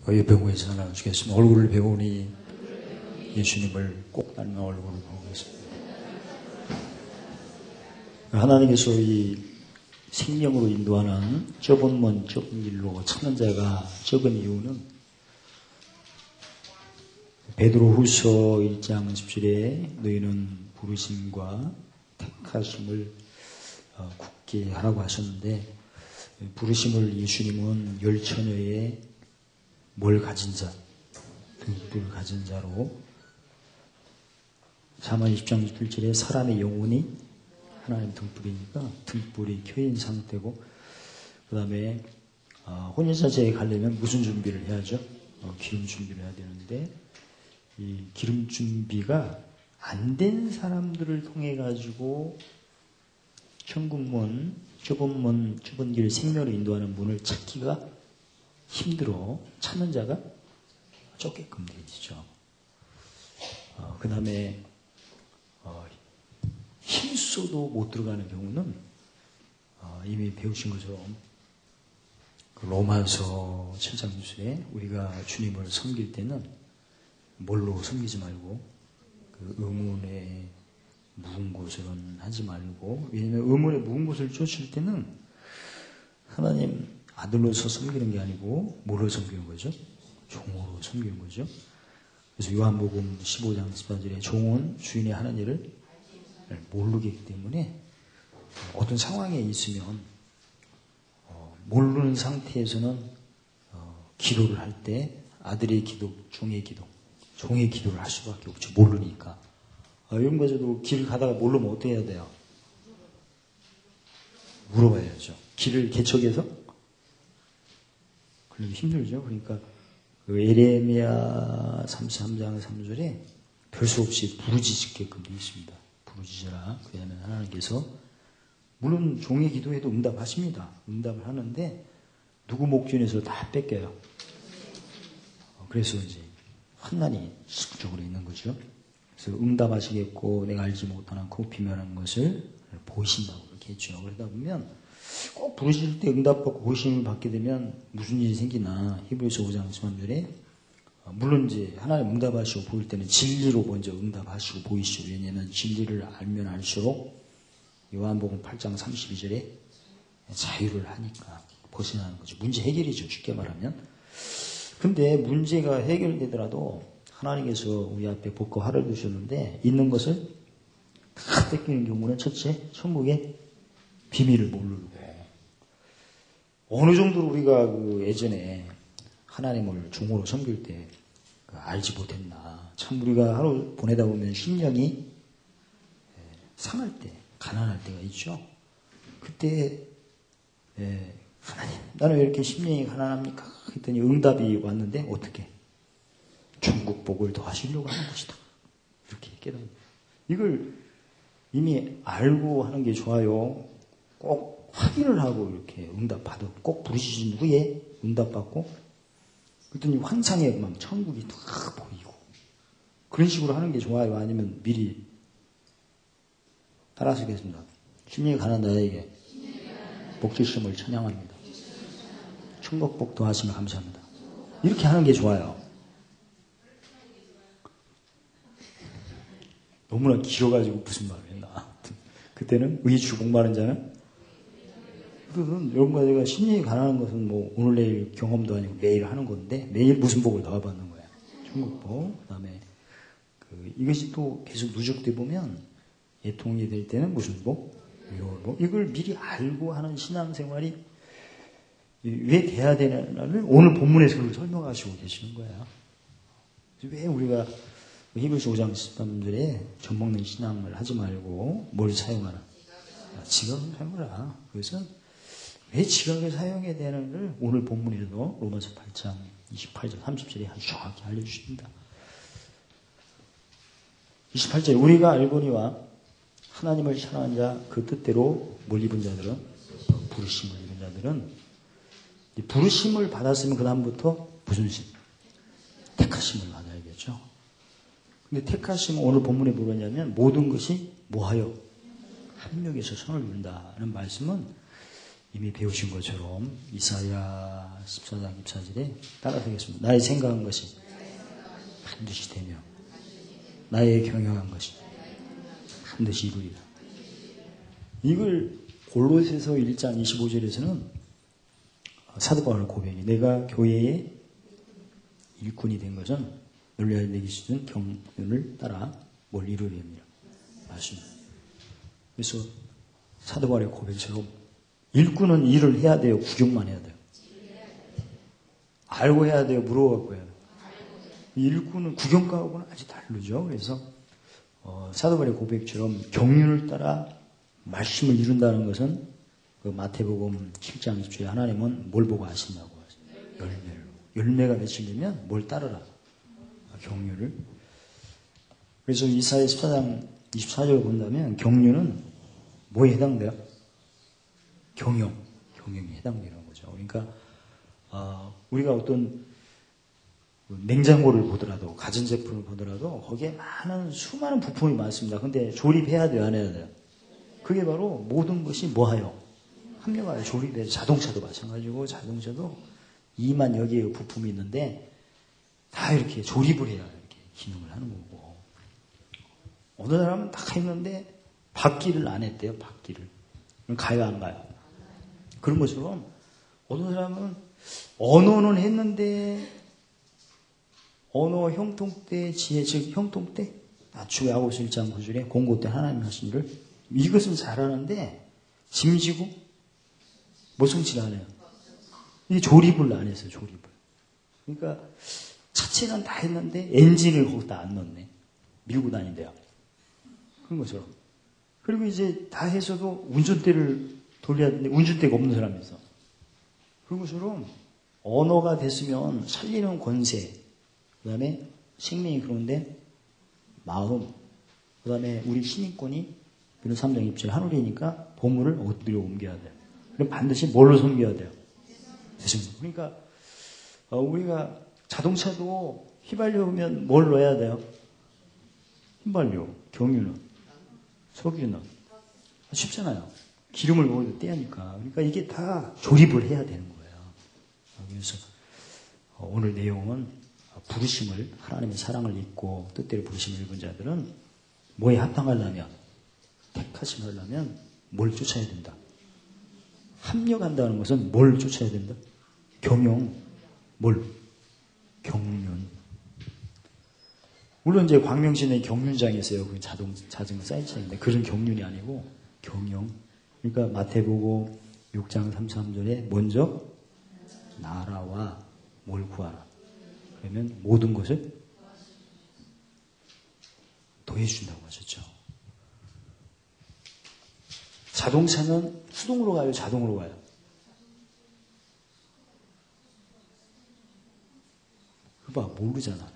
배우에서 나눠주겠습니다. 얼굴을 배우니 예수님을 꼭 닮은 얼굴을 보겠습니다. 하나님께서 이 생명으로 인도하는 좁은 문 좁은 길로 찾는 자가 적은 이유는 베드로후서 1장 10절에 너희는 부르심과 택하심을 굳게 하라고 하셨는데, 부르심을 예수님은 열처녀의 뭘 가진 자, 등불 가진 자로, 사만 20장 17절에 사람의 영혼이 하나님 등불이니까 등불이 켜인 상태고, 그 다음에 혼인잔치에 가려면 무슨 준비를 해야죠? 기름 준비를 해야 되는데, 이 기름 준비가 안 된 사람들을 통해 가지고 천국문, 좁은 길 생명을 인도하는 문을 찾기가 힘들어 찾는 자가 좁게끔 되죠. 그 다음에 힘써도 못 들어가는 경우는 이미 배우신 것처럼 그 로마서 7장 6절에 우리가 주님을 섬길 때는 뭘로 섬기지 말고 그 의문에 묵은 곳으로는 하지 말고, 왜냐하면 의문에 묵은 곳을 쫓을 때는 하나님 아들로서 섬기는 게 아니고 뭐로 섬기는 거죠? 종으로 섬기는 거죠. 그래서 요한복음 15장 14절에 종은 주인의 하는 일을 모르기 때문에 어떤 상황에 있으면 모르는 상태에서는 기도를 할 때 아들의 기도, 종의 기도를 할 수밖에 없죠. 모르니까. 이런 거저도 길 가다가 모르면 어떻게 해야 돼요? 물어봐야죠. 길을 개척해서? 그러기 힘들죠. 그러니까 그 에레미야 33장 3절에 별 수 없이 부르짖게끔 되어 있습니다. 부르짖어라. 왜냐하면 하나님께서 물론 종의 기도에도 응답하십니다. 응답을 하는데 누구 목전에서 다 뺏겨요. 그래서 이제 환난이 적극적으로 있는 거죠. 그래서 응답하시겠고 내가 알지 못하는 그 비밀한 것을 보이신다고 그렇게 했죠. 그러다 보면 꼭 부르실 때 응답받고 보이심을 받게 되면 무슨 일이 생기나, 히브리서 5장 13절에 물론 이제 하나님 응답하시고 보일 때는 진리로 먼저 응답하시고 보이시고, 왜냐하면 진리를 알면 알수록 요한복음 8장 32절에 자유를 하니까 벗어나는 거죠. 문제 해결이죠. 쉽게 말하면. 근데 문제가 해결되더라도 하나님께서 우리 앞에 복과 화를 두셨는데 있는 것을 다 뺏기는 경우는 첫째, 천국의 비밀을 모르고, 어느 정도로 우리가 그 예전에 하나님을 종으로 섬길 때 알지 못했나. 참 우리가 하루 보내다 보면 심령이 상할 때, 가난할 때가 있죠. 그때 하나님, 나는 왜 이렇게 심령이 가난합니까? 했더니 응답이 왔는데 어떻게? 천국 복을 더하시려고 하는 것이다. 이렇게 깨닫는. 이걸 이미 알고 하는 게 좋아요. 꼭 확인을 하고 이렇게 응답받아. 꼭 부르시신 누구에 응답받고, 그랬더니 환상에 막 천국이 딱 보이고, 그런 식으로 하는 게 좋아요. 아니면 미리 따라서 하겠습니다. 심령이 가난한 자에게 복 주심을 찬양합니다. 천국 복 더하시면 감사합니다. 이렇게 하는 게 좋아요. 너무나 길어가지고 무슨 말을 했나. 그때는 의주 목마른 자는, 그건 여러분과 제가 심령이 가난한 것은 뭐 오늘 내일 경험도 아니고 매일 하는 건데, 매일 무슨 복을 더 받는 거야? 천국 복. 그 다음에 이것이 또 계속 누적돼 보면 예통이 될 때는 무슨 복? 위로울 복. 이걸 미리 알고 하는 신앙생활이 왜 돼야 되냐를 오늘 본문에서 설명하시고 계시는 거예요. 왜 우리가 히브리서 5장 13절에 젖먹는 신앙을 하지 말고 뭘 사용하라? 지각을 사용하라. 그래서 왜 지각을 사용해야 되는지를 오늘 본문에도 로마서 8장 28절 30절에 아주 정확히 알려주십니다. 28절, 우리가 알거니와 하나님을 사랑한 자 그 뜻대로 뭘 입은 자들은, 부르심을 입은 자들은, 부르심을 받았으면 그 다음부터 무슨 심? 택하심을 받아야겠죠. 근데 택하심은 오늘 본문에 뭐냐면 모든 것이 뭐하여? 합력해서 선을 이룬다는 말씀은 이미 배우신 것처럼 이사야 14장 24절에 따라서겠습니다. 나의 생각한 것이 반드시 되며 나의 경영한 것이 반드시 이루리라. 이걸 골로새서 1장 25절에서는 사도 바울의 고백이 내가 교회의 일꾼이 된 것은 논리하여 내게 주신 경륜을 따라 뭘 이루려 합니다. 맞습니다. 그래서 사도 바울의 고백처럼 일꾼은 일을 해야 돼요? 구경만 해야 돼요? 알고 해야 돼요? 물어갖고 해야 돼요? 일꾼은 구경가하고는 아주 다르죠. 그래서 사도 바울의 고백처럼 경륜을 따라 말씀을 이룬다는 것은 그 마태복음 7장 20절에 하나님은 뭘 보고 아신다고 하세요? 열매로. 열매가 맺히려면 뭘 따르라? 경륜을. 그래서 이사야 14장 24절을 본다면 경륜은 뭐에 해당돼요? 경영이 해당되는 거죠. 그러니까 우리가 어떤 냉장고를 보더라도 가전제품을 보더라도 거기에 수많은 부품이 많습니다. 근데 조립해야 돼요? 안 해야 돼요? 그게 바로 모든 것이 뭐하여? 합력하여 조립해서 자동차도 마찬가지고 자동차도 이만 여기에 부품이 있는데 다 이렇게 조립을 해야 이렇게 기능을 하는 거고 어느 사람은 다 했는데 받기를 안 했대요. 받기를. 그럼 가요 안 가요? 그런 것처럼 어느 사람은 언어는 했는데 언어 형통때 지혜 즉 형통때 주의 야고보서 1장 9절에 공고 때 하나님 하신 일을 이것은 잘하는데 짐지고 뭐 성취를 안 해요. 이게 조립을 안 했어요. 조립을. 그러니까 차체는 다 했는데 엔진을 거기다 안 넣었네. 밀고 다닌대요. 그런 것처럼. 그리고 이제 다 해서도 운전대를 돌려야 되는데 운전대가 없는 사람이 있어. 그런 것처럼 언어가 됐으면 살리는 권세, 그 다음에 생명이 그런데 마음, 그 다음에 우리 신인권이 이런 3장 입절 하늘이니까 보물을 어디로 옮겨야 돼요. 그럼 반드시 뭘로 섬겨야 돼요? 그러니까 우리가 자동차도 휘발유면 뭘 넣어야 돼요? 휘발유, 경유는, 석유는 쉽잖아요. 기름을 먹어도 떼야니까. 그러니까 이게 다 조립을 해야 되는 거예요. 그래서 오늘 내용은 부르심을 하나님의 사랑을 잊고 뜻대로 부르심을 입은 자들은 뭐에 합당하려면 택하심을 하려면 뭘 쫓아야 된다. 합력한다는 것은 뭘 쫓아야 된다? 경영, 경륜. 물론 이제 광명시내 경륜장이 있어요. 그 자전거 사이트인데 그런 경륜이 아니고 경영. 그러니까 마태복음 6장 33절에 먼저 나라와 뭘 구하라. 그러면 모든 것을 더해준다고 하셨죠. 자동차는 수동으로 가요? 자동으로 가요? 그거 봐, 모르잖아.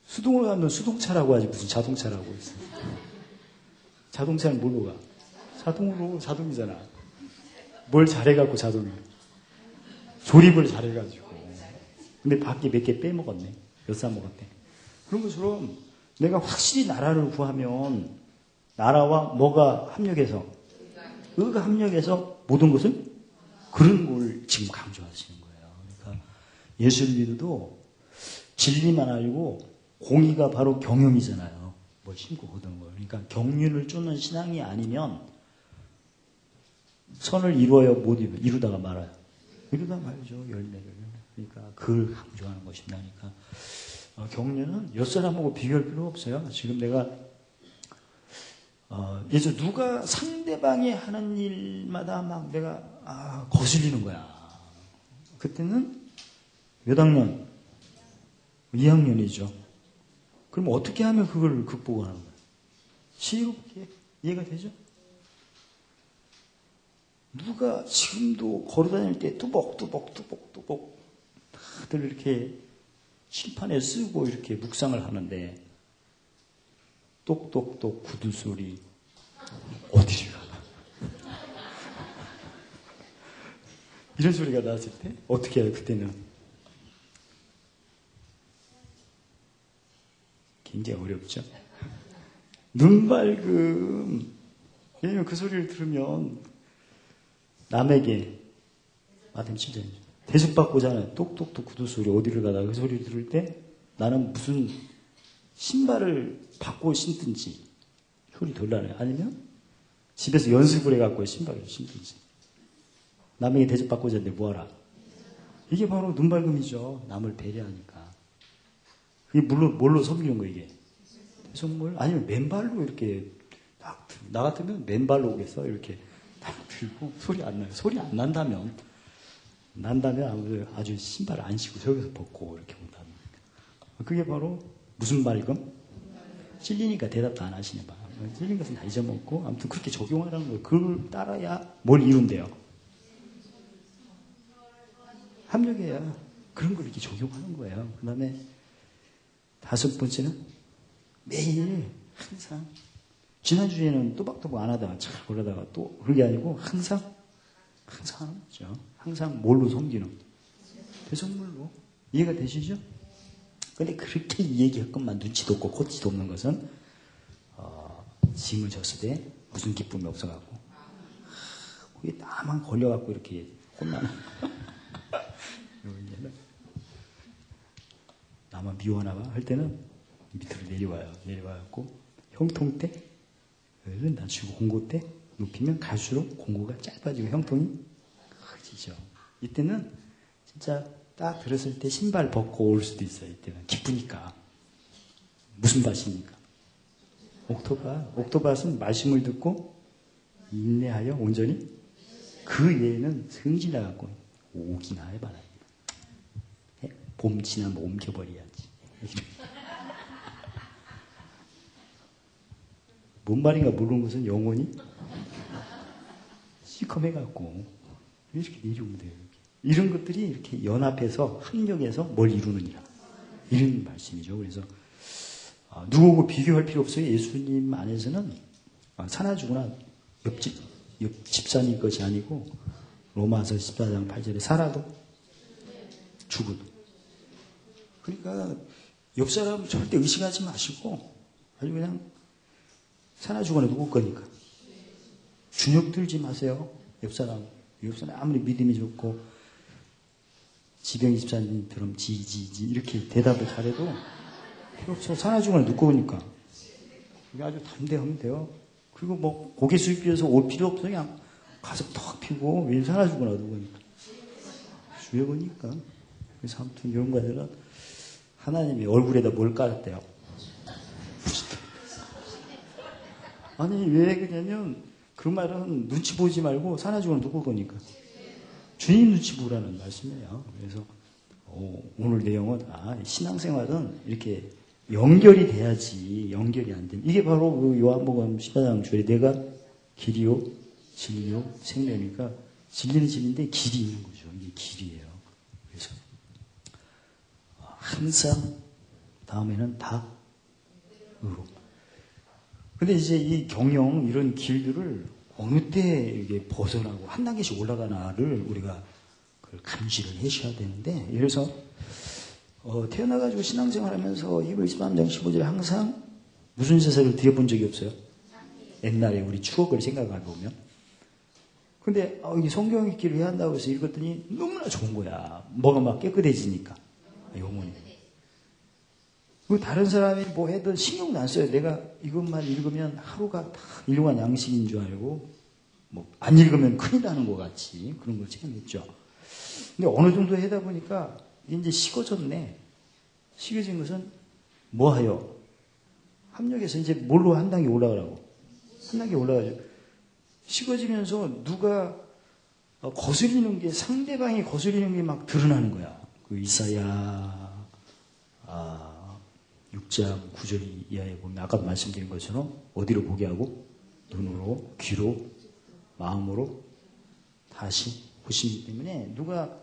수동으로 가면 수동차라고 하지 무슨 자동차라고 했어. 자동차는 뭘로 가? 자동으로, 자동이잖아. 뭘 잘해갖고 자동이. 조립을 잘해가지고. 근데 밖에 몇 개 빼먹었네. 몇 사 먹었대. 그런 것처럼 내가 확실히 나라를 구하면 나라와 뭐가 합력해서 의가 합력해서 모든 것을 그런 걸 지금 강조하시는 거예요. 그러니까 예수를 믿어도 진리만 알고 공의가 바로 경영이잖아요. 뭘 심고 거두는 거예요. 그러니까 경륜을 쫓는 신앙이 아니면 선을 이루어야 못 이루다가 말아요. 이러다 말죠. 열매를. 그러니까 그걸 강조하는 것입니다. 그러니까 경륜은 옆사람하고 비교할 필요 없어요. 지금 내가 예수 누가 상대방이 하는 일마다 막 내가 거슬리는 거야. 그때는 몇 학년? 2학년이죠. 그럼 어떻게 하면 그걸 극복하는 거예요? 지혜롭게 이해가 되죠? 누가 지금도 걸어다닐 때 뚜벅뚜벅 다들 이렇게 심판에 쓰고 이렇게 묵상을 하는데 똑똑똑 구두 소리 어디를 가나? 이런 소리가 나왔을 때 어떻게 해요? 그때는 굉장히 어렵죠. 눈 밝음 왜냐면 그 소리를 들으면 남에게 마태복음 7장 대접받고 오잖아요. 똑똑똑 구두 소리 어디를 가다가 그 소리를 들을 때 나는 무슨 신발을 바꿔 신든지 소리 덜 나네. 아니면 집에서 연습을 해갖고 신발을 신든지 남에게 대접받고 오자는데 뭐하라. 이게 바로 눈밝음이죠. 남을 배려하니까. 그게 물론 뭘로 섬기는 거예요 이게. 대성물 아니면 맨발로 이렇게 딱 나 같으면 맨발로 오겠어. 이렇게 딱 들고 소리 안 나요. 소리 안 난다면 아주 신발 안 신고 저기서 벗고 이렇게 온다는 거예요. 그게 바로 무슨 밝음? 찔리니까 대답도 안 하시네 봐. 찔린 것은 다 잊어먹고 아무튼 그렇게 적용하라는 거예요. 그걸 따라야 뭘 이룬대요? 합력해야 그런 걸 이렇게 적용하는 거예요. 그 다음에 5번째는 매일 항상 지난주에는 또박또박 안 하다가 잘 걸려다가 또 그게 아니고 항상 하는 거죠. 항상 뭘로 섬기는? 대성물로. 이해가 되시죠? 근데 그렇게 얘기할 것만 눈치도 없고 코치도 없는 것은 짐을 졌을 때 무슨 기쁨이 없어갖고 거기 나만 걸려갖고 이렇게 혼나는 나만 미워하나 봐 할 때는 밑으로 내려와갖고 형통 때를 낮추고 공고 때 높이면 갈수록 공고가 짧아지고 형통이 커지죠. 이때는 진짜 딱 들었을 때 신발 벗고 올 수도 있어요. 이때는 기쁘니까. 무슨 밭입니까? 옥토밭은 말씀을 듣고 인내하여 온전히 그 예는 승진해갖고 오기나 해봐라. 봄 지나면 옮겨버려야지. 뭔 말인가 모르는 것은 영혼이 시커매갖고 이렇게 내려오면 돼요. 이런 것들이 이렇게 연합해서 합력해서 뭘 이루느니라. 이런 말씀이죠. 그래서 누구하고 비교할 필요 없어요. 예수님 안에서는 사나주거나 옆집 집사님 것이 아니고 로마서 14장 8절에 살아도 죽어도. 그러니까 옆 사람 절대 의식하지 마시고 아주 그냥 사나주거나 누구 거니까 주눅 들지 마세요. 옆 사람 아무리 믿음이 좋고 지병 집사님처럼 지지지 이렇게 대답을 잘해도 필요 없어. 사나주거나 누구 거니까 이게 아주 담대하면 돼요. 그리고 뭐 고개 숙여서 올 필요 없어. 그냥 가서 턱 피고 왜 사나주거나 누구 거니까 주여 보니까. 그래서 아무튼 이런 거들은 하나님이 얼굴에다 뭘 깔았대요? 아니 왜 그러냐면 그 말은 눈치 보지 말고 사나주거나 누구 거니까 주님 눈치 보라는 말씀이에요. 그래서 오늘 내용은 신앙생활은 이렇게 연결이 돼야지 연결이 안 되면 이게 바로 그 요한복음 14장 주에 내가 길이요 진리요 생명이니까 진리는 진리인데 길이 있는 거죠. 이게 길이에요. 그래서 항상 다음에는 다 의로. 근데 이제 이 경영 이런 길들을 어느 때 이게 벗어나고 한 단계씩 올라가나를 우리가 그걸 감지를 해셔야 되는데, 그래서 태어나가지고 신앙생활하면서 히브리 13장 15절에 항상 무슨 세상을 들여본 적이 없어요. 옛날에 우리 추억을 생각해보면. 근데 이게 성경 읽기를 해야 한다고 해서 읽었더니 너무나 좋은 거야. 뭐가 막 깨끗해지니까 영혼이. 다른 사람이 뭐 해도 신경도 안 써요. 내가 이것만 읽으면 하루가 다 일용한 양식인 줄 알고 뭐 안 읽으면 큰일 나는 것 같이 그런 걸 체험했죠. 근데 어느 정도 하다 보니까 이제 식어졌네. 식어진 것은 뭐하여? 합력해서 이제 뭘로 한 단계 올라가라고? 한 단계 올라가죠. 식어지면서 누가 거스리는 게 상대방이 거스리는 게 막 드러나는 거야. 그 이사야 6장 9절 이하에 보면 아까도 말씀드린 것처럼 어디로 보게 하고 눈으로, 귀로, 마음으로 다시 보시기 때문에 누가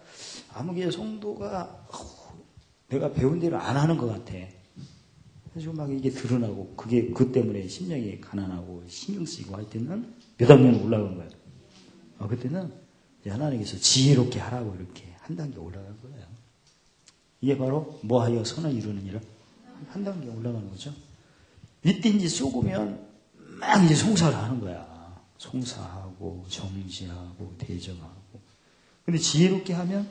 아무개 성도가 내가 배운 대로 안 하는 것 같아. 그래서 막 이게 드러나고 그게 그 때문에 심령이 가난하고 신경 쓰이고 할 때는 몇 학년 올라간 거예요. 그때는 하나님께서 지혜롭게 하라고 이렇게 한 단계 올라간 거예요. 이게 바로 뭐하여 선을 이루느니라. 한 단계 올라가는 거죠. 이때 이제 쏘고면 막 이제 송사를 하는 거야. 송사하고 정지하고 대정하고. 근데 지혜롭게 하면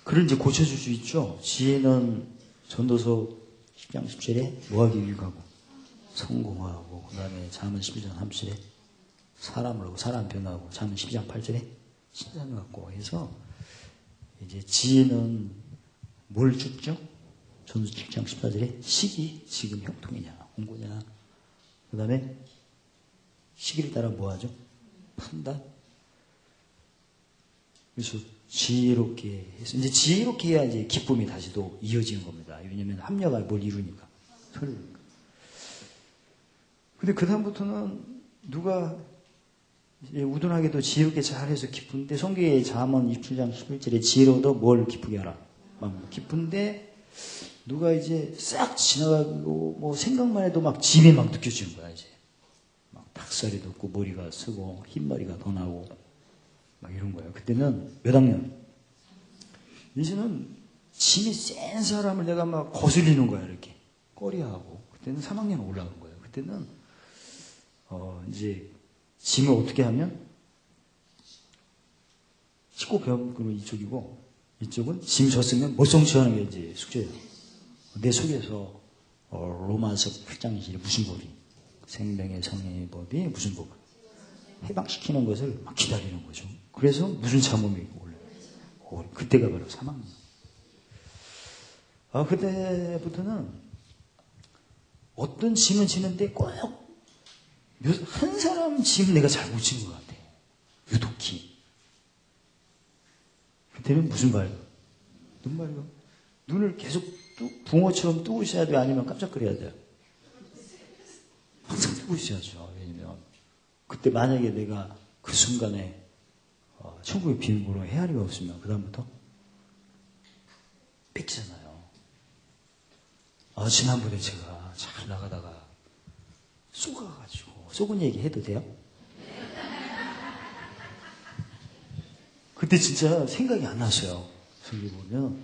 그걸 이제 고쳐줄 수 있죠. 지혜는 전도서 10장 10절에 뭐하기 유익하고 성공하고, 그 다음에 잠언 11장 3절에 사람을 하고 사람 변화하고, 잠언 12장 8절에 신상 갖고 해서 이제 지혜는 뭘 줍죠? 전도서 7장 14절에 시기 지금 형통이냐 홍고냐, 그 다음에 시기를 따라 뭐 하죠? 판단. 그래서 지혜롭게 해서 이제 지혜롭게 해야 이제 기쁨이 다시 또 이어지는 겁니다. 왜냐면 합력을 뭘 이루니까 서로니까. 근데 그 다음부터는 누가 우둔하게도 지혜롭게 잘해서 기쁜데, 성경의 잠언 27장 11절에 지혜로도 뭘 기쁘게 하라. 막 기쁜데 누가 이제 싹 지나가고 뭐 생각만 해도 막 짐이 막 느껴지는 거야. 이제 막 닭살이 돋고 머리가 쓰고 흰머리가 더 나고 막 이런 거예요. 그때는 몇 학년? 이제는 짐이 센 사람을 내가 막 거슬리는 거야. 이렇게 꺼리하고. 그때는 3학년 올라간 거예요. 그때는 이제 짐을 어떻게 하면 씻고 배우는 이쪽이고, 이쪽은 짐 졌으면 못성취하는 게 이제 숙제예요. 내 속에서 로마서 8장 20절에 무슨 법이? 생명의 성령의 법이 무슨 법? 해방시키는 것을 막 기다리는 거죠. 그래서 무슨 참음이 올라요. 그때가 바로 3학년. 그때부터는 어떤 짐을 지는데 꼭 한 사람 짐 내가 잘 못 지는 것 같아. 유독히. 그때는 무슨 말이야? 눈 말이야? 눈을 계속 붕어처럼 뜨고 있어야 돼요? 아니면 깜짝거려야 돼요? 항상 뜨고 있어야죠. 왜냐면 그때 만약에 내가 그 순간에 천국의 비밀번호 헤아리가 없으면 그 다음부터 뺏기잖아요. 지난번에 제가 잘 나가다가 쏘가가지고, 쏘은 얘기 해도 돼요? 그때 진짜 생각이 안 났어요. 여기 보면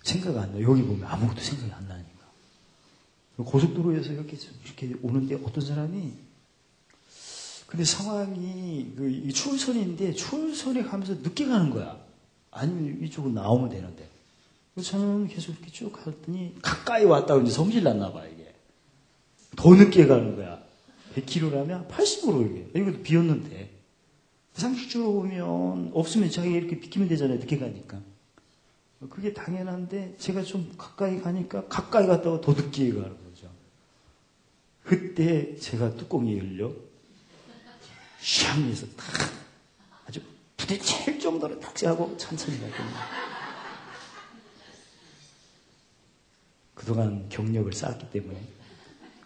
생각 안 나요. 여기 보면 아무것도 생각이 안 나니까. 고속도로에서 이렇게 오는데 어떤 사람이, 근데 상황이 이 추월선인데 추월선에 가면서 늦게 가는 거야. 아니면 이쪽으로 나오면 되는데. 그래서 저는 계속 이렇게 쭉 갔더니 가까이 왔다고 이제 성질 났나 봐, 이게. 더 늦게 가는 거야. 100km라면 80으로 이게. 이것도 비었는데. 상식적으로 보면 없으면 자기가 이렇게 비키면 되잖아요. 늦게 가니까. 그게 당연한데 제가 좀 가까이 가니까 가까이 갔다가 더 늦게 가는 거죠. 그때 제가 뚜껑이 열려 샹 해서 탁 아주 부딪힐 정도로 탁지하고 천천히 갔거든요. 그동안 경력을 쌓았기 때문에.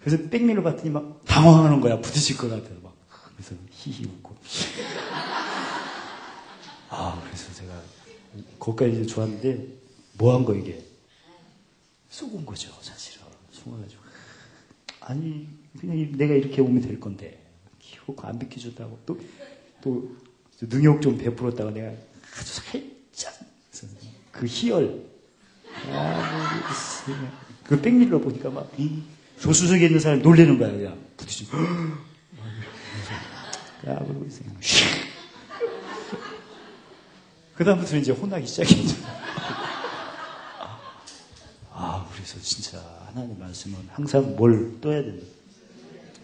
그래서 백미러 봤더니 막 당황하는 거야. 부딪힐 것 같아서 막. 그래서 히히 웃고. 그래서 제가 거기까지 이제 좋았는데 뭐 한 거 이게? 쏘은 거죠, 사실은. 쏘아가지고. 아니 그냥 내가 이렇게 오면 될 건데 기호가 안 비켜줬다고 또 능욕 좀 베풀었다가 내가 아주 살짝 그 희열 그 백밀러 보니까 막 조수석에 있는 사람이 놀래는 거야. 그냥 부딪히고 그러고 있어요. 그 다음부터 이제 혼나기 시작했죠. 그래서 진짜 하나님 말씀은 항상 뭘 떠야 된다.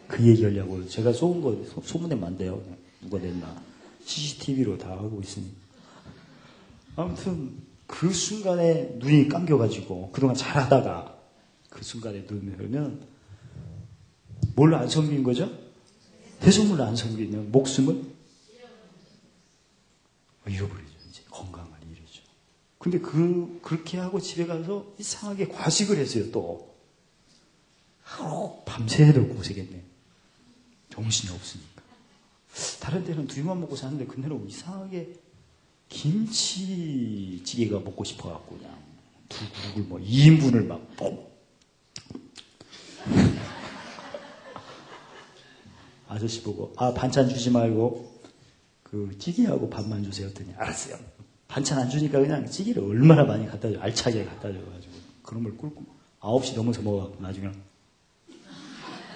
그 얘기하려고 제가 쏘은 거 소문에 만대요. 누가 냈나. CCTV로 다 하고 있으니. 아무튼 그 순간에 눈이 감겨가지고 그동안 잘하다가 그 순간에 눈을 열면 뭘 안 섬긴 거죠? 대성물을 안 섬기면 목숨을 잃어버리죠. 이제 건강을 잃죠. 근데 그렇게 하고 집에 가서 이상하게 과식을 했어요. 또 하루 밤새도 고생했네. 정신이 없으니까. 다른 데는 둘만 먹고 사는데 그날은 이상하게 김치찌개가 먹고 싶어갖고 그냥 두 그릇을 뭐 2인분을 막 아저씨 보고 반찬 주지 말고 그 찌개하고 밥만 주세요 했더니 알았어요. 반찬 안 주니까 그냥 찌개를 얼마나 많이 갖다 줘, 알차게 갖다 줘가지고 그런 걸 꿀고 9시 넘어서 먹어갖고 나중에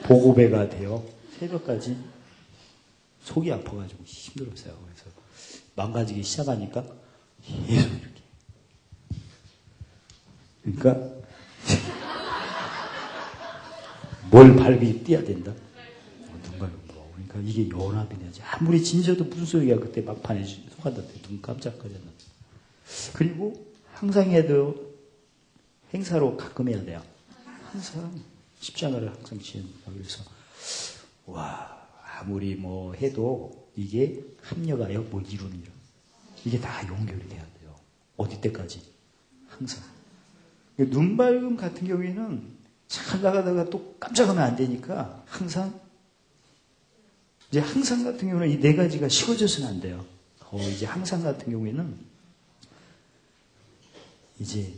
보고배가 돼요. 새벽까지 속이 아파가지고 힘들었어요. 그래서 망가지기 시작하니까 계속 이렇게. 그러니까 뭘 밟이 뛰어야 된다. 그러니까 이게 연합이 되지. 아무리 진저도 무슨 소리야. 그때 막판에 속았는데 눈 깜짝거렸는데. 그리고 항상 해도 행사로 가끔 해야 돼요. 항상 십자가를 항상 지는다. 그래서 와 아무리 뭐 해도 이게 합력하여 뭘 이루느냐. 이게 다 연결이 돼야 돼요. 어디 때까지? 항상. 눈발금 같은 경우에는 잘 나가다가 또 깜짝하면 안 되니까 항상 이제 항상 같은 경우는 이 네 가지가 식어져서는 안 돼요. 이제 항상 같은 경우에는 이제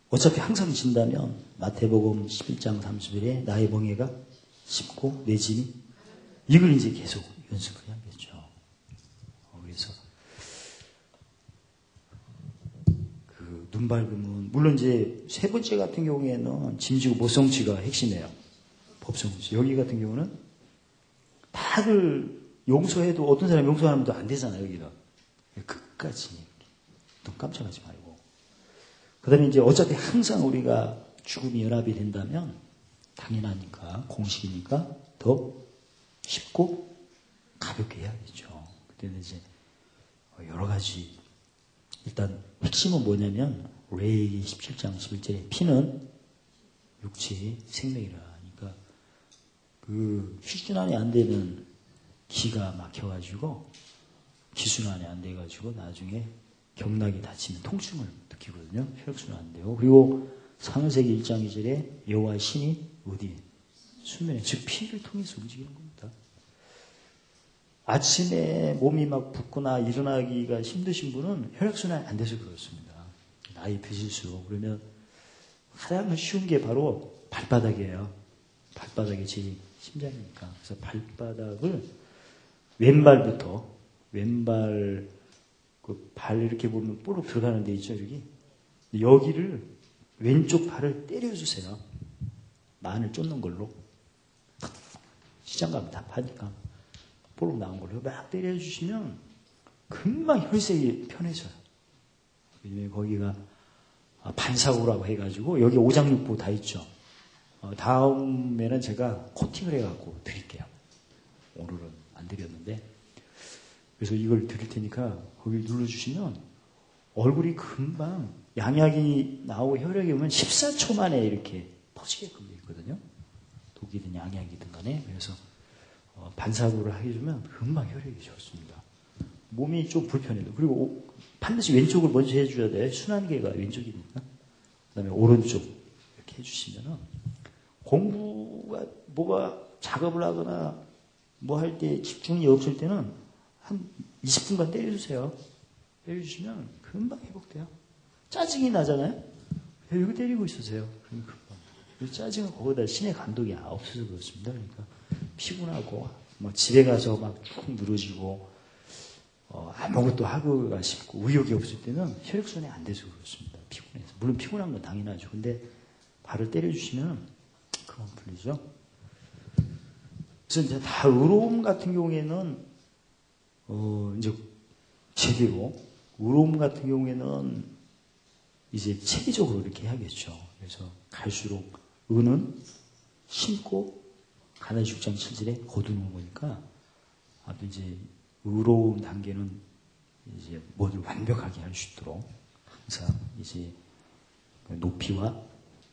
어차피 항상 진다면 마태복음 11장 30일에 나의 멍에가 쉽고 내 짐이 이걸 이제 계속 연습을 해야겠죠. 그래서 그 눈발금은 물론 이제 세 번째 같은 경우에는 짐지고 모성치가 핵심이에요. 법성치. 여기 같은 경우는 다들 용서해도 어떤 사람이 용서 안 하면 안 되잖아요. 여기가 끝까지 눈 깜짝하지 말고. 그 다음에 이제 어차피 항상 우리가 죽음이 연합이 된다면 당연하니까 공식이니까 더 쉽고 가볍게 해야겠죠. 그때는 이제 여러 가지 일단 핵심은 뭐냐면 레이기 17장 11절에 피는 육체의 생명이라 하니까 그 혈순환이 안 되는 기가 막혀가지고 기순환이 안 돼가지고 나중에 경락이 다치면 통증을 느끼거든요. 혈액순환 안 돼요. 그리고 사무세기 1장 2절에 여호와의 신이 어디? 수면에 즉 피를 통해서 움직이는 겁니다. 아침에 몸이 막 붓거나 일어나기가 힘드신 분은 혈액순환이 안 돼서 그렇습니다. 나이 드실수록. 그러면 가장 쉬운 게 바로 발바닥이에요. 발바닥이 제일 심장이니까. 그래서 발바닥을 왼발부터 왼발 그 발 이렇게 보면 볼록 들어가는 데 있죠, 여기를 왼쪽 발을 때려주세요. 마늘 쫓는 걸로. 시장 가면 다 파니까. 볼록 나온 걸로 막 때려주시면 금방 혈색이 편해져요. 왜냐면 거기가 반사구라고 해가지고 여기 오장육부 다 있죠. 다음에는 제가 코팅을 해갖고 드릴게요. 오늘은 안 드렸는데. 그래서 이걸 드릴 테니까 거기 눌러주시면 얼굴이 금방 양약이 나오고 혈액이 오면 14초 만에 이렇게 퍼지게끔 되어 있거든요. 독이든 양약이든 간에. 그래서 반사구를 해주면 금방 혈액이 좋습니다. 몸이 좀 불편해도. 그리고 반드시 왼쪽을 먼저 해줘야 돼요. 순환계가 왼쪽이니까. 그 다음에 오른쪽 이렇게 해주시면은 공부가 뭐가 작업을 하거나 뭐 할 때 집중이 없을 때는 한 20분간 때려주세요. 때려주시면 금방 회복돼요. 짜증이 나잖아요. 여기 때리고 있으세요. 그러면 금방. 짜증은 거기다 신의 감독이 없어서 그렇습니다. 그러니까 피곤하고 뭐 집에 가서 막 쭉 늘어지고 아무것도 하고가 싶고 의욕이 없을 때는 혈액순환이 안 돼서 그렇습니다. 피곤해서. 물론 피곤한 건 당연하죠. 근데 발을 때려주시면 그만 풀리죠. 그래서 이제 다 의로움 같은 경우에는 이제 제대로 의로움 같은 경우에는 이제 체계적으로 이렇게 해야겠죠. 그래서 갈수록 의는 심고 가나안 6장 7절에 거두는 거니까 아무튼 이제 의로움 단계는 이제 뭐를 완벽하게 할 수 있도록 항상 이제 높이와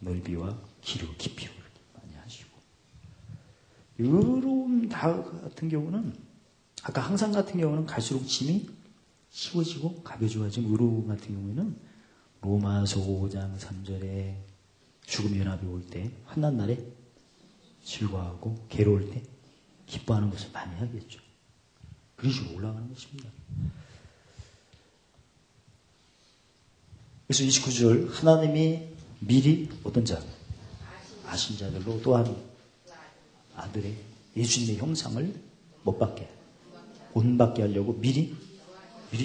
넓이와 깊이로 이렇게 많이 하시고 의로움 같은 경우는 아까 항상 같은 경우는 갈수록 짐이 쉬워지고 가벼워지고 의로움 같은 경우에는 로마서 5장 3절에 죽음 연합이 올 때 환난 날에 즐거워하고 괴로울 때 기뻐하는 것을 많이 하겠죠. 그런 식으로 올라가는 것입니다. 그래서 29절 하나님이 미리 어떤 자? 아신 자들로 또한 아들의 예수님의 형상을 못 받게 본받게 하려고 미리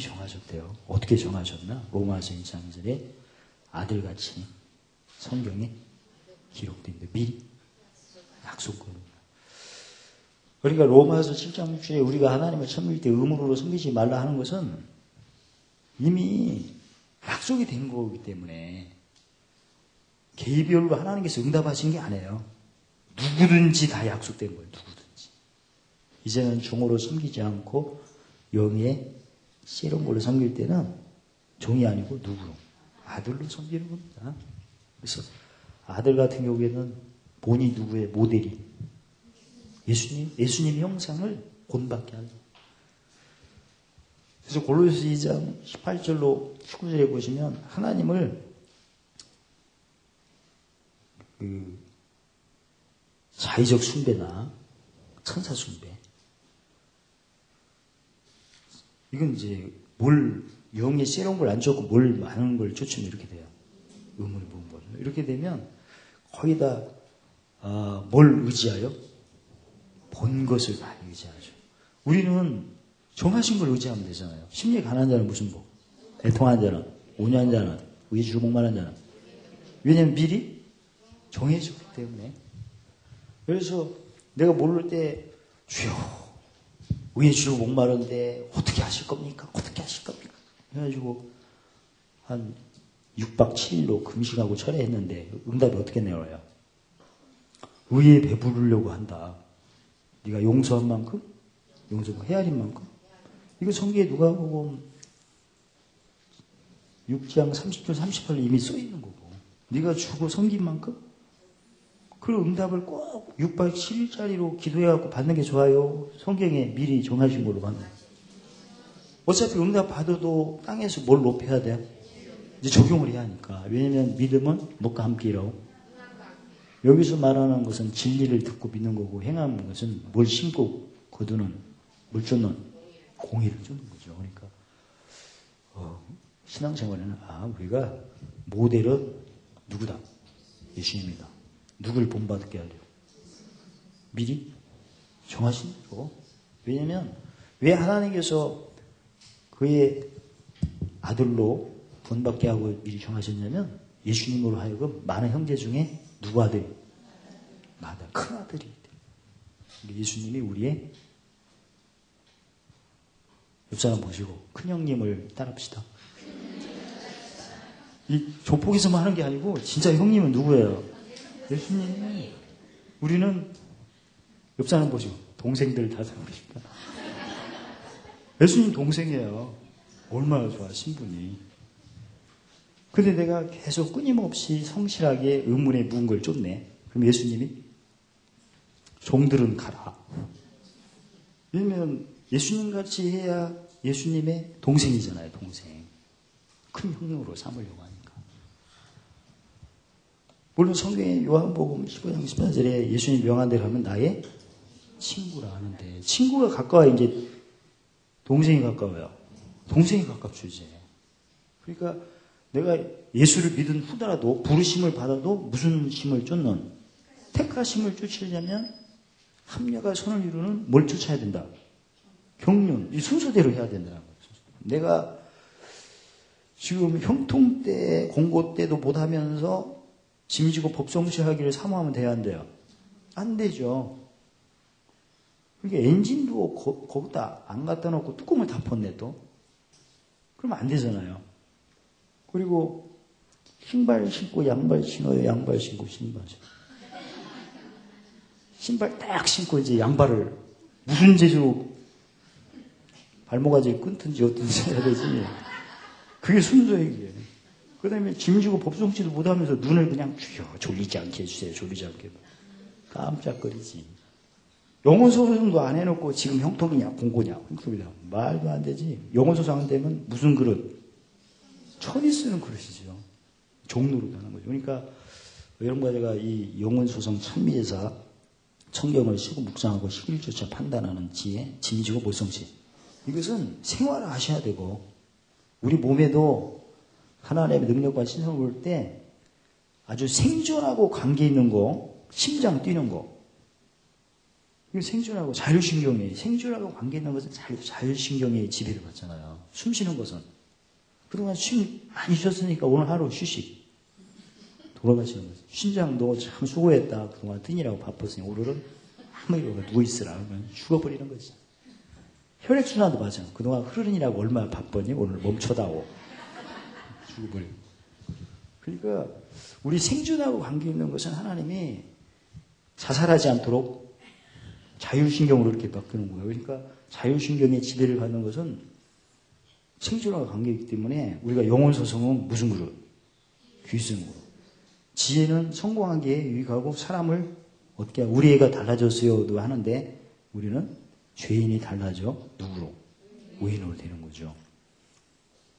정하셨대요. 어떻게 정하셨나? 로마서 2장 2절에 아들같이 성경에 기록된 데 미리 약속합니다. 그러니까 로마서 7장 6절에 우리가 하나님을 섬길 때 의무로 섬기지 말라 하는 것은 이미 약속이 된 거기 때문에 개별로 하나님께서 응답하신 게 아니에요. 누구든지 다 약속된 거예요. 누구든지. 이제는 종으로 섬기지 않고 영의 새로운 걸로 섬길 때는 종이 아니고 누구로? 아들로 섬기는 겁니다. 그래서 아들 같은 경우에는 본이 누구의 모델이? 예수님 형상을 본받게 하죠. 그래서 골로새 2장 18절로 19절에 보시면 하나님을 자의적 숭배나 천사 숭배, 이건 이제 영의 새로운 걸 안 쫓고 뭘 많은 걸 쫓으면 이렇게 돼요. 의문을 본번. 이렇게 되면 거기다 뭘 의지하여? 본 것을 많이 의지하죠. 우리는 정하신 걸 의지하면 되잖아요. 심리에 가난한 자는 무슨 복? 애통한 자는, 온유한 자는, 의에 주로 목마른 자는. 왜냐하면 미리 정해졌기 때문에. 그래서 내가 모를 때 주여 의에 주로 목마른데 어떻게 하실 겁니까? 어떻게 하실 겁니까? 해가지고 한 6박 7일로 금식하고 철회했는데 응답이 어떻게 내려와요? 의에 배부르려고 한다. 네가 용서한 만큼, 헤아린 만큼. 이거 성경에 누가 보면 6장 30절 38절 이미 써 있는 거고. 네가 주고 섬긴 만큼 그 응답을 꼭 6박 7일짜리로 기도해갖고 받는 게 좋아요. 성경에 미리 정하신 걸로 받는 거예요. 어차피 응답 받아도 땅에서 뭘 높여야 돼요? 이제 적용을 해야 하니까. 왜냐면 믿음은 뭐가 함께라고. 여기서 말하는 것은 진리를 듣고 믿는 거고 행하는 것은 뭘 심고 거두는, 뭘 쫓는 공의를 쫓는 거죠. 그러니까 신앙생활에는 우리가 모델은 누구다? 예수님이다. 누굴 본받게 하려? 미리 정하신 대로. 왜냐면 왜 하나님께서 그의 아들로 본받게 하고 미리 정하셨냐면 예수님으로 하여금 많은 형제 중에 누구 아들이? 마다 큰 아들이. 예수님이 우리의 옆 사람 보시고 큰 형님을 따라합시다. 이 조폭에서만 하는 게 아니고 진짜 형님은 누구예요? 예수님. 우리는 옆 사람 보시고 동생들 다 따라합시다. 예수님 동생이에요. 얼마나 좋아 신분이. 근데 내가 계속 끊임없이 성실하게 의문에 묵은 걸 쫓네. 그럼 예수님이 종들은 가라. 왜냐면 예수님 같이 해야 예수님의 동생이잖아요. 동생. 큰 형님으로 삼으려고 하니까. 물론 성경에 요한복음 15장 14절에 예수님 명한 대로 하면 나의 친구라 하는데 친구가 가까워야 이제 동생이 가까워요. 동생이 가깝죠 이제. 그러니까 내가 예수를 믿은 후더라도 부르심을 받아도 무슨 심을 쫓는? 택하심을 쫓으려면 합력과 선을 이루는 뭘 쫓아야 된다? 경륜. 이 순서대로 해야 된다는 거예요. 내가 지금 형통 때, 공고 때도 못하면서 짐지고 법성시하기를 사모하면 돼야 안 돼요? 안 되죠. 그러니까 엔진도 거기다 안 갖다 놓고 뚜껑을 덮었네 또. 그러면 안 되잖아요. 그리고 신발 신고 양발 신어요. 양발 신고 신발 신고. 신발 딱 신고 이제 양발을 무슨 재주로 발목아지 끊든지 어떤지 해야 되지. 그게 순서예요. 이게. 그 다음에 짐지고 법성치도 못하면서 눈을 그냥 주여 졸리지 않게 해주세요. 졸리지 않게. 깜짝거리지. 영혼소송도 안 해놓고 지금 형통이냐 공고냐. 말도 안 되지. 영혼소송 안 되면 무슨 그릇? 천이 쓰는 그릇이죠. 종로로 가는 거죠. 그러니까 여러분과 제가 이 영혼소송 찬미제사 성경을 쓰고 묵상하고 시일조차 판단하는 지혜, 짐지고 보성치. 이것은 생활을 하셔야 되고 우리 몸에도 하나님의 능력과 신성을 볼 때 아주 생존하고 관계 있는 거, 심장 뛰는 거. 이거 생존하고 자율신경이, 생존하고 관계 있는 것은 자율신경의 지배를 받잖아요. 숨 쉬는 것은. 그동안 숨 많이 쉬었으니까 오늘 하루 휴식. 돌아가시는 거죠. 신장 너 참 수고했다. 그동안 뛰느라고 바빴으니 오늘은 가만히 누워있으라. 그러면 죽어버리는 거지. 혈액순환도 맞아. 그동안 흐르느라고 얼마나 바빴니? 오늘 멈춰다오. 죽어버리고. 그러니까 우리 생존하고 관계 있는 것은 하나님이 자살하지 않도록 자율신경으로 이렇게 바꾸는 거예요. 그러니까 자율신경의 지배를 받는 것은 생존하고 관계이기 때문에 우리가 영혼소송은 무슨 그룹? 귀승으로. 지혜는 성공하기에 유익하고 사람을 어떻게 우리 애가 달라졌어요도 하는데 우리는 죄인이 달라져 누구로? 의인으로 되는 거죠.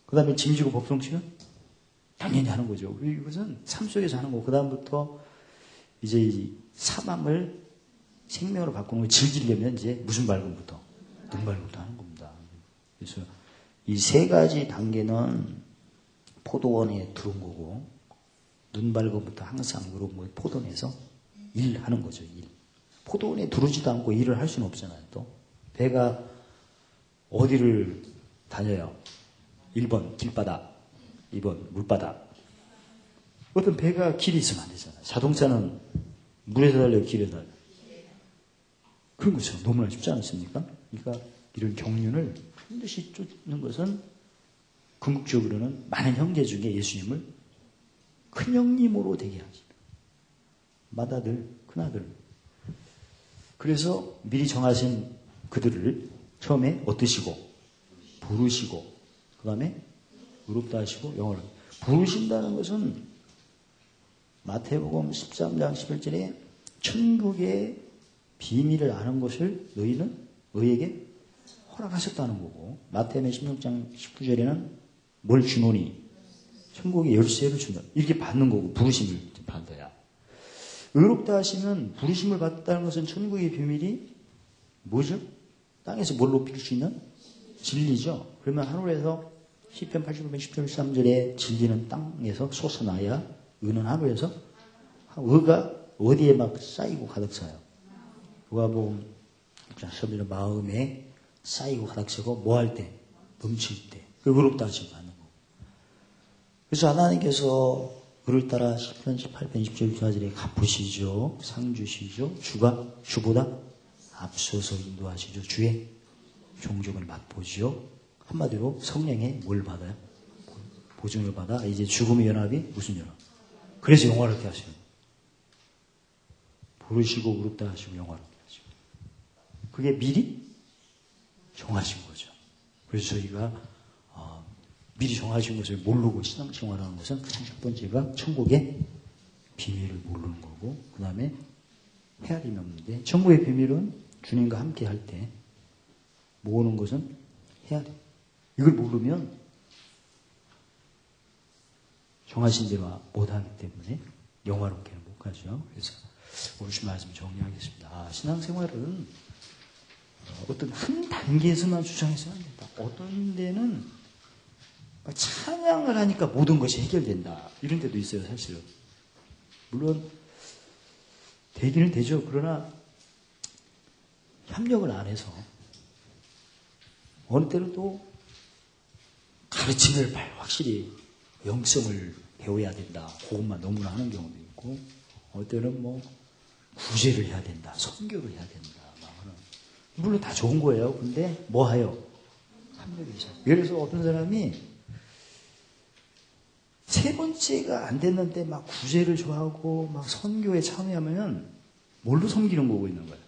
그 다음에 짐지고 법성치는 당연히 하는 거죠. 이것은 삶 속에서 하는 거고 그 다음부터 이제 이 사람을 생명으로 바꾸는 걸 즐기려면 이제 무슨 발근부터? 눈 발근부터 하는 겁니다. 그래서 이 세 가지 단계는 포도원에 들어온 거고 눈 발근부터 항상 그런 거 포도원에서 일하는 거죠. 일. 포도원에 들어오지도 않고 일을 할 수는 없잖아요. 또 배가 어디를 다녀요? 1번 길바닥, 2번 물바닥. 어떤 배가 길이 있으면 안 되잖아요. 자동차는 물에서 달려요, 길에 달려요. 그런 거죠. 너무나 쉽지 않습니까? 그러니까 이런 경륜을 반드시 쫓는 것은 궁극적으로는 많은 형제 중에 예수님을 큰 형님으로 되게 하십니다. 맏아들, 큰아들. 그래서 미리 정하신 그들을 처음에 어떠시고 부르시고 그 다음에 의롭다 하시고 영원하게 부르신다는 것은 마태복음 13장 11절에 천국의 비밀을 아는 것을 너희에게 허락하셨다는 거고 마태는 16장 19절에는 뭘 주노니 천국의 열쇠를 준다. 이렇게 받는 거고 부르심을 받아야. 의롭다 하시면 부르심을 받았다는 것은 천국의 비밀이 뭐죠? 땅에서 뭘 높일 수 있는? 진리죠. 그러면 하늘에서 시편 85편 10절 13절에 진리는 땅에서 솟아나야 의는 하늘에서 의가 어디에 막 쌓이고 가득 차요. 누가복음 6장 13절 마음에 쌓이고 가득 차고 뭐 할 때? 넘칠 때. 의롭다 하시고 하는 거고. 그래서 하나님께서 그를 따라 10편 18편 20절 24절에 갚으시죠. 상 주시죠. 주보다 앞서서 인도하시죠. 주의 종족을 맛보지요. 한마디로 성령의 뭘 받아요? 보증을 받아. 이제 죽음의 연합이 무슨 연합? 그래서 영화롭게 하시는 거예요. 부르시고 의롭다 하시고 영화롭게 하시고. 그게 미리 정하신 거죠. 그래서 저희가 미리 정하신 것을 모르고 신앙생활하는 것은 가장 첫 번째가 천국의 비밀을 모르는 거고 그 다음에 헤아림이 없는데 천국의 비밀은 주님과 함께 할 때 모으는 것은 헤아림. 이걸 모르면 정하신 대로 못하기 때문에 영화롭게는 못 가죠. 그래서 오늘 말씀 정리하겠습니다. 신앙생활은 어떤 한 단계에서만 주장해서는 안 된다. 어떤 데는 찬양을 하니까 모든 것이 해결된다. 이런 데도 있어요, 사실은. 물론 되기는 되죠. 그러나 협력을 안 해서 어느 때는 또 가르침을 확실히 영성을 배워야 된다. 그것만 너무나 하는 경우도 있고 어느 때는 뭐 구제를 해야 된다. 선교를 해야 된다. 물론 다 좋은 거예요. 근데 뭐 하여? 협력이 있어요. 예를 들어서 어떤 사람이 세 번째가 안 됐는데 막 구제를 좋아하고 막 선교에 참여하면 뭘로 섬기는 거고 있는 거예요?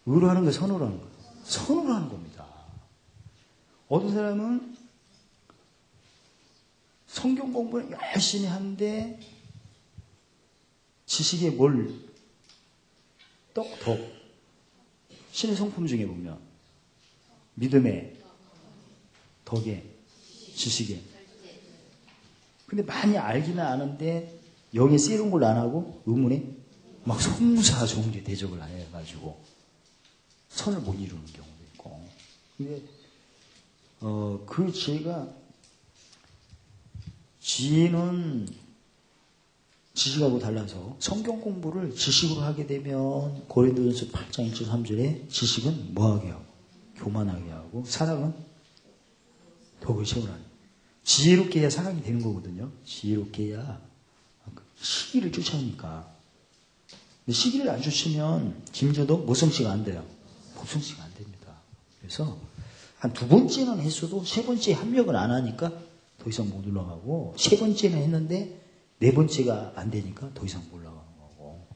의로 하는 거예요? 선으로 하는 거예요? 선으로 하는 겁니다. 어떤 사람은 성경 공부를 열심히 하는데 지식에 뭘 덕 신의 성품 중에 보면 믿음에 덕에 지식에 근데 많이 알기는 아는데 영에 쓰이는 걸 안 하고 의문에 막 성사정제 대적을 안 해가지고 선을 못 이루는 경우도 있고 근데 그 지혜는 지식하고 달라서 성경 공부를 지식으로 하게 되면 고린도전서 8장 1절 3절에 지식은 뭐하게 하고 교만하게 하고 사랑은 덕을 세우라는 지혜롭게 해야 사랑이 되는 거거든요. 지혜롭게 해야 시기를 쫓아오니까 시기를 안 주시면 김저도 모성씨가 안 돼요. 모성씨가 안 됩니다. 그래서 한 두 번째는 했어도 세 번째 합력을 안 하니까 더 이상 못 올라가고, 세 번째는 했는데 네 번째가 안 되니까 더 이상 못 올라가는 거고.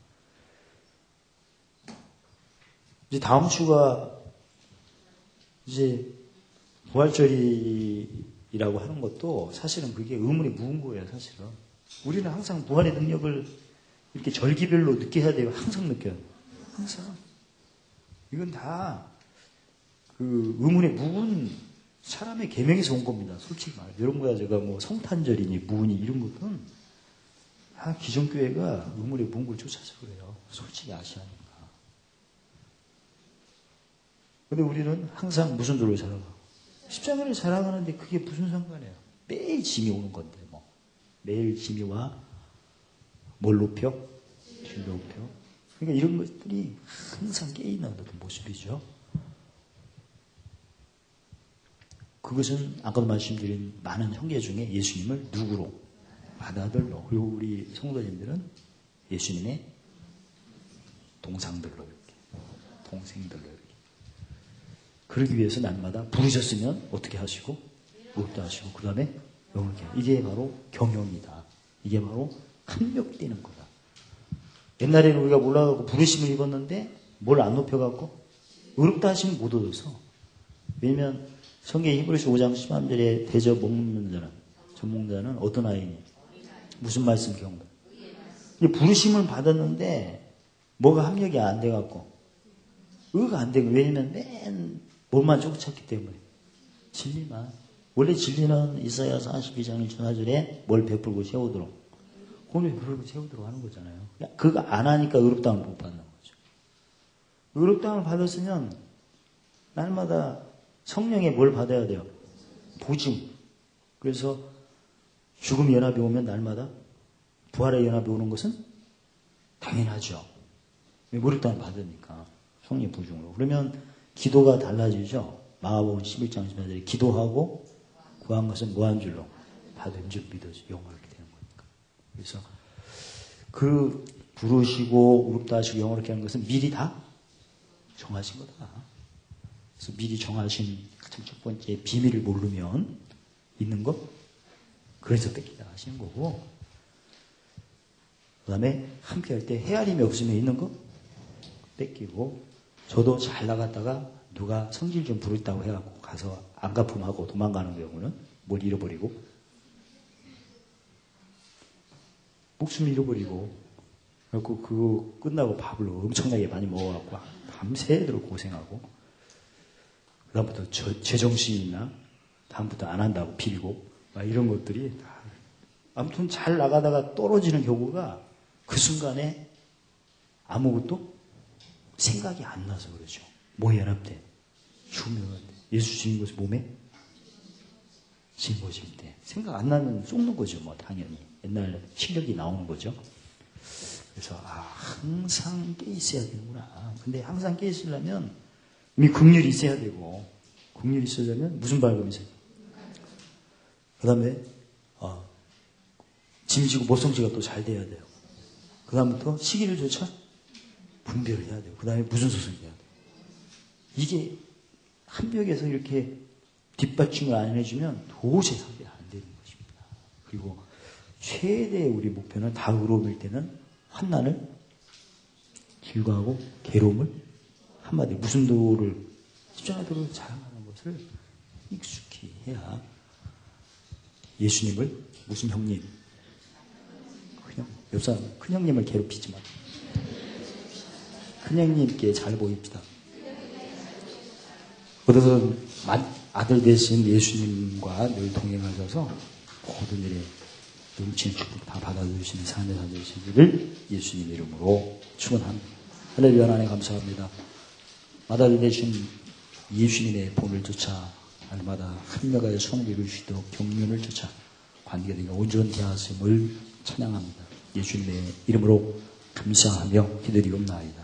이제 다음 주가 이제 부활절이라고 하는 것도 사실은 그게 의문이 묵은 거예요, 사실은. 우리는 항상 부활의 능력을 이렇게 절기별로 느껴야 돼요. 항상 느껴요. 항상. 이건 다 그 의문에 묵은 사람의 계명에서 온 겁니다. 솔직히 말해요. 여러분과 제가 뭐 성탄절이니 무은이 이런 것은 기존교회가 의문에 묵은 걸 쫓아서 그래요. 솔직히 아시아니까. 근데 우리는 항상 무슨 도를 살아가? 십자가를 살아가는데 그게 무슨 상관이에요? 매일 짐이 오는 건데 뭐. 매일 짐이 와. 뭘 높여? 짐 높여. 그러니까 이런 것들이 항상 깨어있는 어떤 모습이죠. 그것은 아까도 말씀드린 많은 형제 중에 예수님을 누구로? 맏아들로. 그리고 우리 성도님들은 예수님의 동상들로 이렇게. 동생들로 이렇게. 그러기 위해서 날마다 부르셨으면 어떻게 하시고? 옳다 하시고 그 다음에 영원케. 이게 바로 경영이다. 이게 바로 합력되는 거다. 옛날에는 우리가 몰라갖고 부르심을 입었는데 뭘 안 높여갖고 의롭다 하시면 못 얻어서. 왜냐면 성경 히브리서 5장 13절에 대접 먹는 자는, 전문자는 어떤 아이니? 무슨 말씀 기억나? 부르심을 받았는데 뭐가 합력이 안 돼갖고 의가 안 되고. 왜냐면 맨 뭘만 쫓았기 때문에. 진리만. 원래 진리는 이사야 42장 1절에 뭘 베풀고 세우도록. 오늘 베풀고 세우도록 하는 거잖아요. 그거 안 하니까 의롭다함을 못 받는 거죠. 의롭다함을 받았으면 날마다 성령의 뭘 받아야 돼요? 보증. 그래서 죽음 연합이 오면 날마다 부활의 연합이 오는 것은 당연하죠. 의롭다함을 받으니까. 성령의 보증으로. 그러면 기도가 달라지죠. 마가복음 11장 18절에 기도하고 구한 것은 뭐 한 줄로? 받은 줄 믿어지 영원하게 되는 거니까. 그래서 그 부르시고 의롭다 하시고 영원하게 하는 것은 미리 다 정하신 거다. 그래서 미리 정하신 가장 첫 번째 비밀을 모르면 있는 거 그래서 뺏기다 하시는 거고, 그 다음에 함께 할 때 헤아림이 없으면 있는 거 뺏기고, 저도 잘 나갔다가 누가 성질 좀 부렸다고 해갖고 가서 안 갚음하고 도망가는 경우는 뭘 잃어버리고, 목숨 잃어버리고, 그래갖고 그거 끝나고 밥을 엄청나게 많이 먹어갖고 밤새도록 고생하고, 그다음부터 제정신이 있나? 다음부터 안 한다고 빌고, 막 이런 것들이 다. 아무튼 잘 나가다가 떨어지는 경우가 그 순간에 아무것도 생각이 안 나서 그러죠. 뭐 연합돼? 죽으면 예수 지는 것이 몸에 짊어질 때. 생각 안 나면 쏟는 거죠, 뭐, 당연히. 옛날 실력이 나오는 거죠. 그래서, 항상 깨 있어야 되는구나. 근데 항상 깨 있으려면 이미 긍휼이 있어야 되고, 긍휼이 있으려면 무슨 발음이 있어요? 그 다음에, 짐지고 모성지가 또 잘 돼야 돼요. 그 다음부터 시기를 조차 분별을 해야 돼요. 그 다음에 무슨 소송을 해야 돼요. 이게 한 벽에서 이렇게 뒷받침을 안 해주면 도저히 상대가 안 되는 것입니다. 그리고 최대의 우리 목표는 다 의로움일 때는 환난을 길구하고 괴로움을 한마디 무슨 도를 십자가 도를 자랑하는 것을 익숙히 해야 예수님을 무슨 형님, 옆 사람 큰 형님을 괴롭히지 마. 큰 형님께 잘 보입시다. 그래서 아들 되신 예수님과 늘 동행하셔서 모든 일에 넘치는 축복 다 받아주시는 사내 되시기를 예수님 이름으로 축원합니다. 할렐루야. 하나님 감사합니다. 마다들 되신 예수님의 본을 쫓아 날마다 한명하여 성을 이루시도록 경륜을 쫓아 관계가 되게 온전히 하심을 찬양합니다. 예수님의 이름으로 감사하며 기도드리옵나이다.